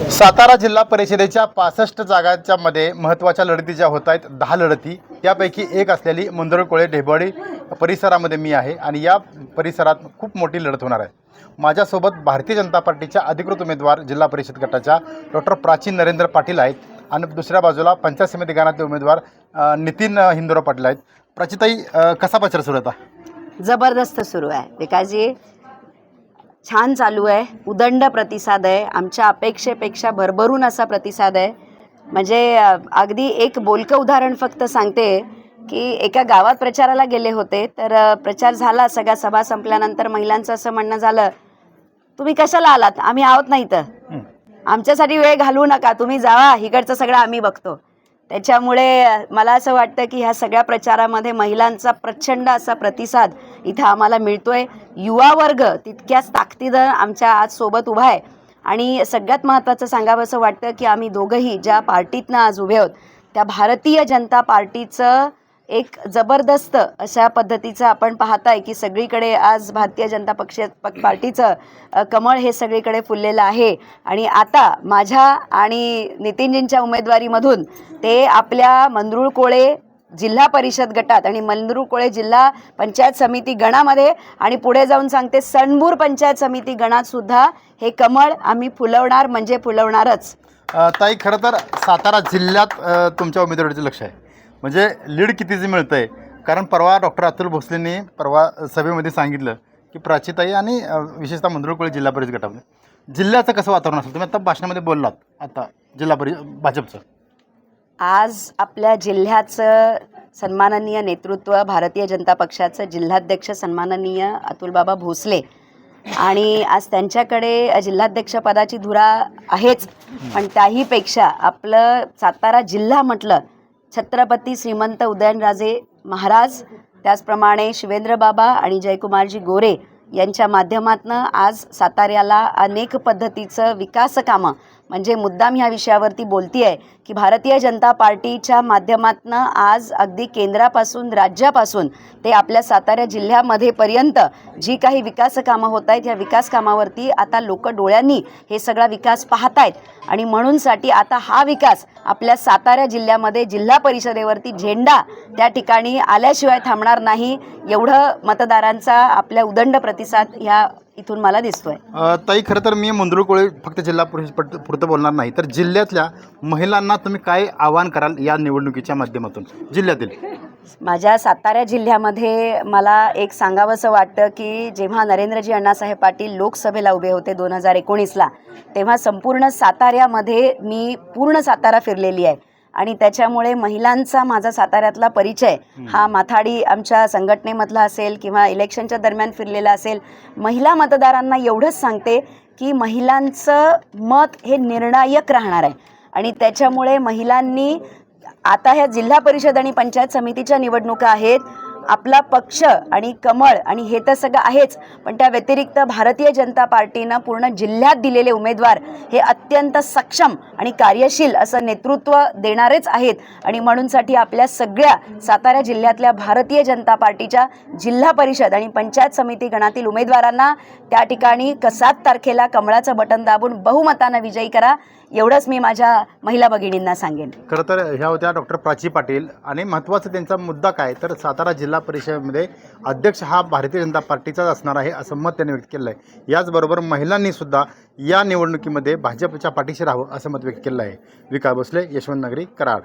सातारा जिल्हा परिषदेच्या 65 जागांच्या मध्ये महत्त्वाच्या लढती ज्या होत आहेत 10 लढती, त्यापैकी एक असलेली मुंदळकोळे ढेबवाडी परिसरामध्ये मी आहे आणि या परिसरात खूप मोठी लढत होणार आहे। माझ्यासोबत भारतीय जनता पार्टीच्या अधिकृत उमेदवार जिल्हा परिषद गटाच्या डॉक्टर प्राची नरेंद्र पाटील आहेत आणि दुसऱ्या बाजूला पंचायत समिती गणाचे उमेदवार नितीन हिंदुराव पाटील आहेत। प्राचीताई, कसा प्रचार सुरू होता? जबरदस्त सुरू आहे विकासजी, छान चालू आहे, उदंड प्रतिसाद आहे, आमच्या अपेक्षेपेक्षा भरभरून असा प्रतिसाद आहे। म्हणजे अगदी एक बोलकं उदाहरण फक्त सांगते की एका गावात प्रचाराला गेले होते, तर प्रचार झाला, सगळ्या सभा संपल्यानंतर महिलांचं असं म्हणणं झालं, तुम्ही कशाला आलात, आम्ही आहोत नाही तर आमच्यासाठी वेळ घालवू नका, तुम्ही जावा, इकडचं सगळं आम्ही बघतो। त्याच्यामुळे मला असं वाटतं की ह्या सगळ्या प्रचारामध्ये महिलांचा प्रचंड असा प्रतिसाद इथं आम्हाला मिळतोय। युवा वर्ग तितक्याच ताकदीनं आमच्या आज सोबत उभा आहे आणि सगळ्यात महत्त्वाचं सांगावंसं वाटतं की आम्ही दोघंही ज्या पार्टीतनं आज उभे आहोत त्या भारतीय जनता पार्टीचं एक जबरदस्त अशा पद्धतीचं आपण पाहताय की सगळीकडे आज भारतीय जनता पार्टीचं कमळ हे सगळीकडे फुललेलं आहे। आणि आता माझ्या आणि नितीनजींच्या उमेदवारीमधून ते आपल्या मंदरुळकोळे जिल्हा परिषद गटात आणि मंदरुळकोळे जिल्हा पंचायत समिती गणामध्ये आणि पुढे जाऊन सांगते सणबूर पंचायत समिती गणात सुद्धा हे कमळ आम्ही फुलवणार म्हणजे फुलवणारच। ताई, खरं तर सातारा जिल्ह्यात तुमच्या उमेदवारीचं लक्ष आहे, म्हणजे लीड कितीचं मिळतं आहे? कारण परवा डॉक्टर अतुल भोसलेंनी परवा सभेमध्ये सांगितलं की प्राचीताई आणि विशेषतः मंदरुळकोळे जिल्हा परिषद गटामध्ये जिल्ह्याचं कसं वातावरण असेल? तुम्ही आता भाषणामध्ये बोललात, आता जिल्हा परिषद भाजपचं आज आपल्या जिल्ह्याचं सन्माननीय नेतृत्व भारतीय जनता पक्षाचं जिल्हाध्यक्ष सन्माननीय अतुलबाबा भोसले आणि आज त्यांच्याकडे जिल्हाध्यक्षपदाची धुरा आहेच, पण त्याहीपेक्षा आपलं सातारा जिल्हा म्हटलं छत्रपती श्रीमंत उदयनराजे महाराज, त्याचप्रमाणे शिवेंद्र बाबा आणि जयकुमारजी गोरे यांच्या माध्यमातून आज साताऱ्याला अनेक पद्धतीचं विकास कामं, म्हणजे मुद्दाम ह्या विषयावरती बोलती आहे की भारतीय जनता पार्टीच्या माध्यमातून आज अगदी केंद्रापासून राज्यापासून ते आपल्या सातारा जिल्ह्यामध्ये पर्यंत जी काही विकास कामं होत आहेत, ह्या विकास कामावरती आता लोक डोळ्यांनी हे सगळा विकास पाहतायत आणि म्हणूनसाठी आता हा विकास आपल्या सातारा जिल्ह्यामध्ये जिल्हा परिषदेवरती झेंडा त्या ठिकाणी आल्याशिवाय थांबणार नाही, एवढं मतदारांचा आपल्या उदंड प्रतिसाद ह्या इथून मला दिसतोय। ताई, खरं तर मी मंदरुळकोळे फक्त जिल्हा परिषद पुरतं बोलणार नाही, तर जिल्ह्यातल्या महिलांना तुम्ही काय आवाहन कराल या निवडणुकीच्या माध्यमातून जिल्ह्यातील? माझ्या सातारा जिल्ह्यामध्ये मला एक सांगावंसं वाटतं की जेव्हा नरेंद्रजी अण्णासाहेब पाटील लोकसभेला उभे होते 2019ला, तेव्हा संपूर्ण साताऱ्यामध्ये मी पूर्ण सातारा फिरलेली आहे आणि त्याच्यामुळे महिलांचा माझा साताऱ्यातला परिचय हा माथाडी आमच्या संघटनेमधला असेल किंवा इलेक्शनच्या दरम्यान फिरलेला असेल। महिला मतदारांना एवढंच सांगते की महिलांचं मत हे निर्णायक राहणार आहे आणि त्याच्यामुळे महिलांनी आता ह्या जिल्हा परिषद आणि पंचायत समितीच्या निवडणुका आहेत, आपला पक्ष आणि कमळ आणि हे तर सगळं आहेच, पण त्या व्यतिरिक्त भारतीय जनता पार्टीनं पूर्ण जिल्ह्यात दिलेले उमेदवार हे अत्यंत सक्षम आणि कार्यशील असं नेतृत्व देणारेच आहेत आणि म्हणूनसाठी आपल्या सगळ्या सातारा जिल्ह्यातल्या भारतीय जनता पार्टीच्या जिल्हा परिषद आणि पंचायत समिती गणातील उमेदवारांना त्या ठिकाणी 7 तारखेला कमळाचं बटन दाबून बहुमतानं विजयी करा, एवढंच मी माझ्या महिला भगिनींना सांगेन। खरं तर ह्या होत्या डॉक्टर प्राची पाटील आणि महत्त्वाचा त्यांचा मुद्दा काय तर सातारा जिल्हा परिषदेमध्ये अध्यक्ष हा भारतीय जनता पार्टीचाच असणार आहे असं मत त्यांनी व्यक्त केलं आहे। याचबरोबर महिलांनी सुद्धा या निवडणुकीमध्ये भाजपच्या पाठीशी राहावं असं मत व्यक्त केलं आहे। विकास भोसले, यशवंत नगरी, कराड।